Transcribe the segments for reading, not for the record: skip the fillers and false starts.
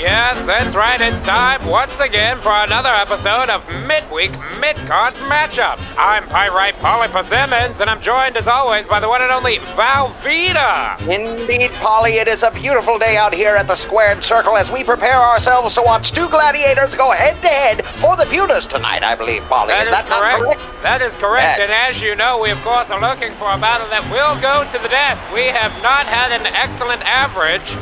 Yes, that's right. It's time once again for another episode of Midweek Midcard Matchups. I'm Pyrite, Paulie, Persimmons, and I'm joined as always by the one and only Veeta. Indeed, Paulie, it is a beautiful day out here at the Squared Circle as we prepare ourselves to watch two gladiators go head-to-head for the pewters tonight, I believe, Paulie. Is that correct? Not correct? That is correct, and as you know, we of course are looking for a battle that will go to the death. We have not had an excellent average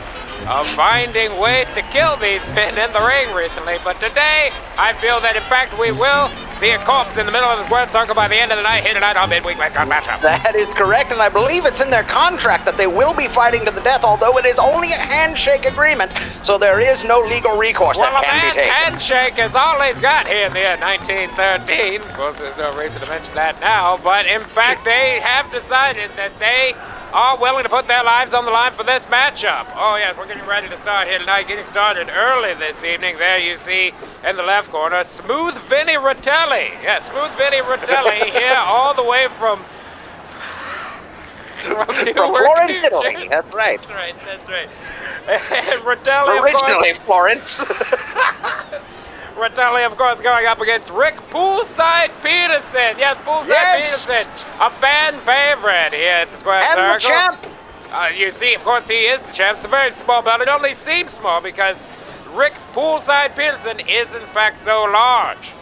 of finding ways to kill these men in the ring recently, but today I feel that in fact we will see a corpse in the middle of the squared circle by the end of the night here tonight on Midweek Midcard Matchup. That is correct, and I believe it's in their contract that they will be fighting to the death, although it is only a handshake agreement, so there is no legal recourse that can be taken. Handshake is all he's got here in the year 1913. Of course, there's no reason to mention that now, but in fact they have decided that they are willing to put their lives on the line for this matchup. Oh yes, we're getting ready to start here tonight, getting started early this evening. There you see in the left corner, Smooth Vinny Rotelli. Yes, Smooth Vinny Rotelli here all the way from Florence, Italy. That's right. That's right. And Rotelli, originally of course, Florence. Rotelli, of course, going up against Rick Poolside Peterson. Yes, Poolside Peterson, a fan favorite here at the Square Circle. And the champ. You see, of course, he is the champ. It's a very small belt. It only seems small because Rick Poolside Peterson is, in fact, so large.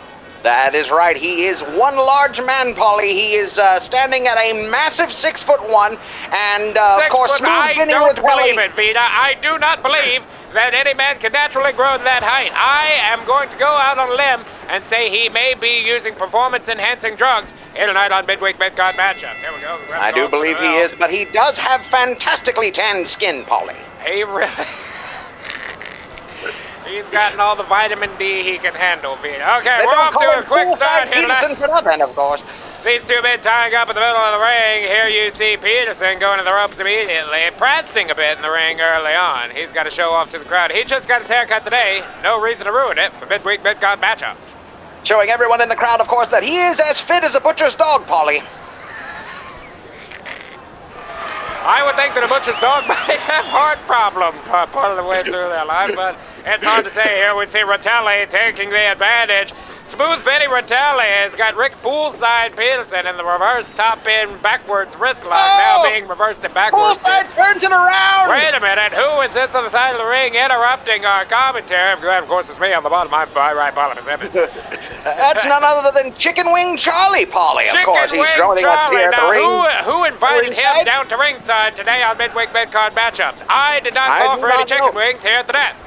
That is right. He is one large man, Paulie. He is standing at a massive 6'1", and of course, Smooth Vinny Rotelli. I don't believe it, Veeta. I do not believe that any man can naturally grow to that height. I am going to go out on a limb and say he may be using performance-enhancing drugs here tonight on Midweek Midcard Matchup. There we go. I do believe he is, but he does have fantastically tanned skin, Paulie. He really... He's gotten all the vitamin D he can handle, Veeta. Okay, we're off to a quick start here tonight. For nothing, of course. These two men tying up in the middle of the ring. Here you see Peterson going to the ropes immediately, prancing a bit in the ring early on. He's got to show off to the crowd. He just got his haircut today. No reason to ruin it for Midweek Midcard Matchup. Showing everyone in the crowd, of course, that he is as fit as a butcher's dog, Paulie. I would think that a butcher's dog might have heart problems part of the way through their life, but it's hard to say. Here we see Rotelli taking the advantage. Smooth Vinny Rotelli has got Rick Poolside Peterson in the reverse top-in backwards wrist lock, now being reversed and backwards. Poolside turns it around! Wait a minute, who is this on the side of the ring interrupting our commentary? I'm glad, of course, it's me on the bottom. I'm Pyrite, Paulie, Persimmons. That's none other than Chicken Wing Charlie, Paulie, of course. He's joining us here at the ring. Who invited him down to ringside today on Midweek Midcard Matchups? I did not call for any chicken wings here at the desk.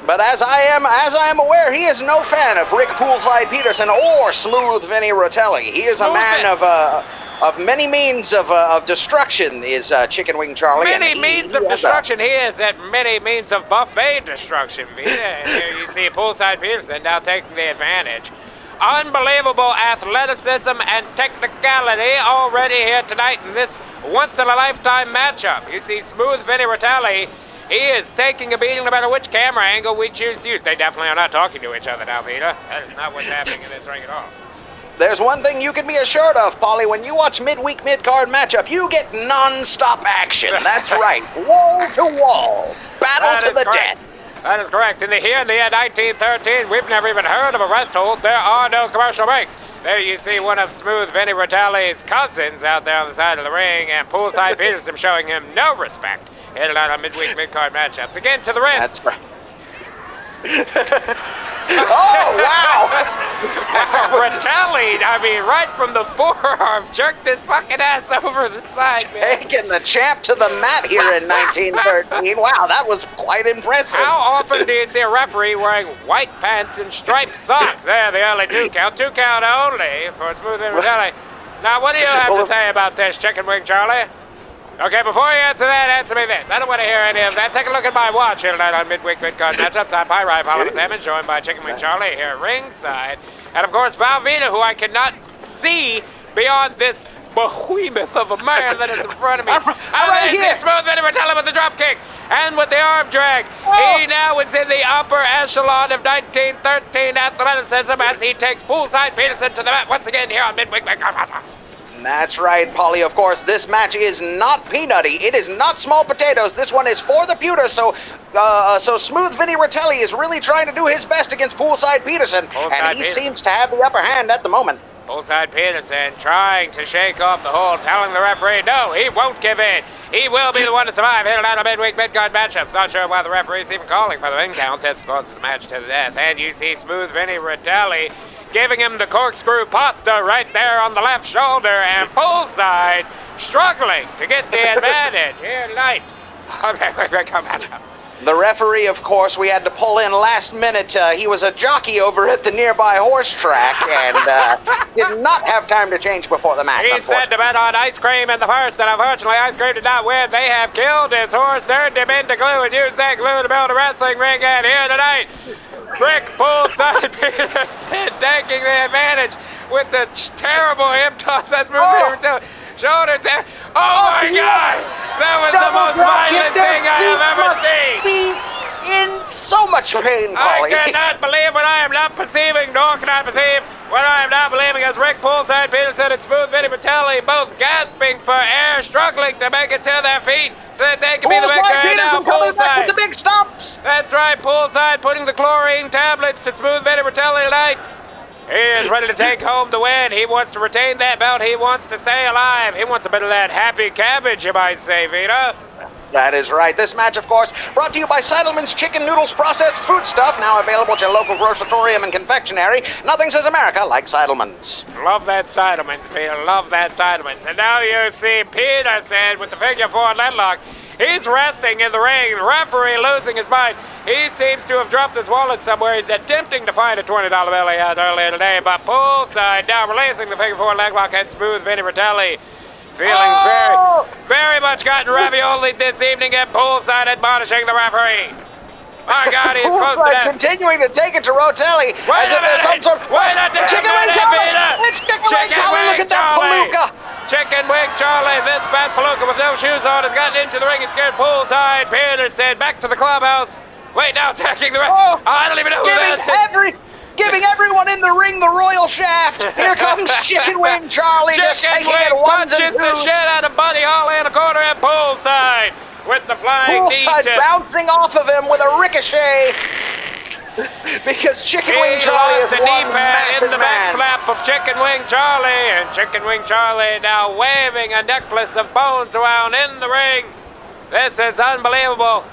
But as I am aware, he is no fan of Rick Poolside Peterson or Smooth Vinny Rotelli. He is a man of many means of destruction. Is Chicken Wing Charlie? Many means of destruction. He is at many means of buffet destruction. And here you see Poolside Peterson now taking the advantage. Unbelievable athleticism and technicality already here tonight in this once-in-a-lifetime matchup. You see Smooth Vinny Rotelli. He is taking a beating no matter which camera angle we choose to use. They definitely are not talking to each other now, Veeta. That is not what's happening in this ring at all. There's one thing you can be assured of, Paulie. When you watch Midweek Midcard Matchup, you get non-stop action. That's right. Wall to wall. Battle to the death. That is correct. Here in the year 1913, we've never even heard of a rest hold. There are no commercial breaks. There you see one of Smooth Vinny Rotelli's cousins out there on the side of the ring, and Poolside Peterson showing him no respect. Here tonight on Midweek Midcard Matchups. Again to the wrist. That's right. Oh, wow! Rotelli, right from the forearm, jerked his fucking ass over the side, man. Taking the champ to the mat here in 1913. Wow, that was quite impressive. How often do you see a referee wearing white pants and striped socks? There, the early 2 count. 2 count only for Smooth and Rotelli. Now, what do you have to say about this, Chicken Wing Charlie? Okay, before you answer that, answer me this. I don't want to hear any of that. Take a look at my watch here tonight on Midweek Midcard Matchups. I'm Pyrite, Paulie, Persimmons, joined by Chicken Wing Charlie here ringside. And, of course, Veeta, who I cannot see beyond this behemoth of a man that is in front of me. I'm right here. Smooth Vinny Rotelli with the drop kick and with the arm drag. He now is in the upper echelon of 1913 athleticism as he takes Poolside Peterson to the mat once again here on Midweek Midcard Matchups. That's right, Paulie. Of course, this match is not peanutty. It is not small potatoes. This one is for the pewter. So Smooth Vinny Rotelli is really trying to do his best against Poolside Peterson, and he seems to have the upper hand at the moment. Poolside Peterson trying to shake off the hold, telling the referee, no, he won't give in. He will be the one to survive here tonight on Midweek Midcard Matchups. Not sure why the referee is even calling for the win counts. That's because it's a match to the death. And you see Smooth Vinny Rotelli giving him the corkscrew pasta right there on the left shoulder, and Poolside struggling to get the advantage here tonight. Come on. The referee, of course, we had to pull in last minute. He was a jockey over at the nearby horse track and did not have time to change before the match. He said to bet on ice cream in the first, and unfortunately ice cream did not win. They have killed his horse, turned him into glue, and used that glue to build a wrestling ring. And here tonight, Rick Poolside Peterson taking the advantage with the terrible hip toss. That's moving shoulder tap. Oh my God! That was the most violent thing I have ever seen. In so much pain, Paulie. I cannot believe what I am not perceiving, nor can I perceive what I am not believing, as Rick Poolside Peterson and Smooth Vinny Rotelli both gasping for air, struggling to make it to their feet so that they can be the victor. And now Poolside with the big stops. That's right, Poolside putting the chlorine tablets to Smooth Vinny Rotelli tonight. He is ready to take home the win. He wants to retain that belt. He wants to stay alive. He wants a bit of that happy cabbage, you might say, Veeta. That is right. This match, of course, brought to you by Seidelman's Chicken Noodles Processed Food Stuff, now available at your local grocery and confectionery. Nothing says America like Seidelman's. Love that Seidelman's, Veeta. Love that Seidelman's. And now you see Peterson with the figure four leadlock. He's resting in the ring. The referee losing his mind. He seems to have dropped his wallet somewhere. He's attempting to find a $20 bill he had earlier today. But Poolside now releasing the figure four leglock and Smooth Vinny Rotelli feeling very much gotten ravioli this evening, and Poolside admonishing the referee. My God, he's close to that. Continuing to take it to Rotelli. Wait a minute! Wait a minute! Chicken Wing Charlie! It's Chicken Wing Charlie! Look at that palooka! Chicken Wing Charlie, this bad palooka with no shoes on, has gotten into the ring and scared Poolside Peterson back to the clubhouse. Wait, now attacking the ring. I don't even know who that is. Giving everyone in the ring the royal shaft. Here comes Chicken Wing Charlie, just taking it ones and twos. Punches the shit out of Buddy Holly in the corner, and Poolside with the flying knee Poolside bouncing off of him with a ricochet. Because Chicken Wing Charlie is one massive in the back flap of Chicken Wing Charlie, and Chicken Wing Charlie now waving a necklace of bones around in the ring. This is unbelievable.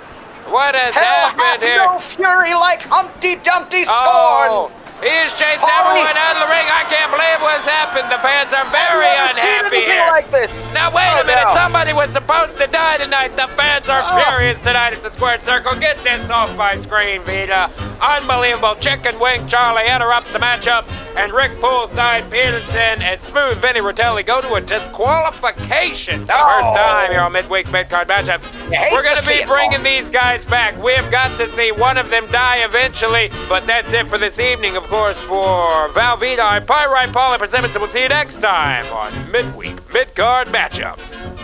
What has happened here? No fury like Humpty Dumpty scorn. He's chased everyone out of the ring. I can't believe what's happened. The fans are very unhappy here. Like this. Now wait a minute. Somebody was supposed to die tonight. The fans are furious tonight at the squared circle. Get this off my screen, Veeta. Unbelievable. Chicken Wing Charlie interrupts the matchup, and Rick Poolside Peterson and Smooth Vinny Rotelli go to a disqualification for the first time here on Midweek Midcard Matchups. We're going to be bringing these guys back. We've got to see one of them die eventually, but that's it for this evening, of course, for Veeta, Pyrite, Paulie, Persimmons, and we'll see you next time on Midweek Midcard Matchups.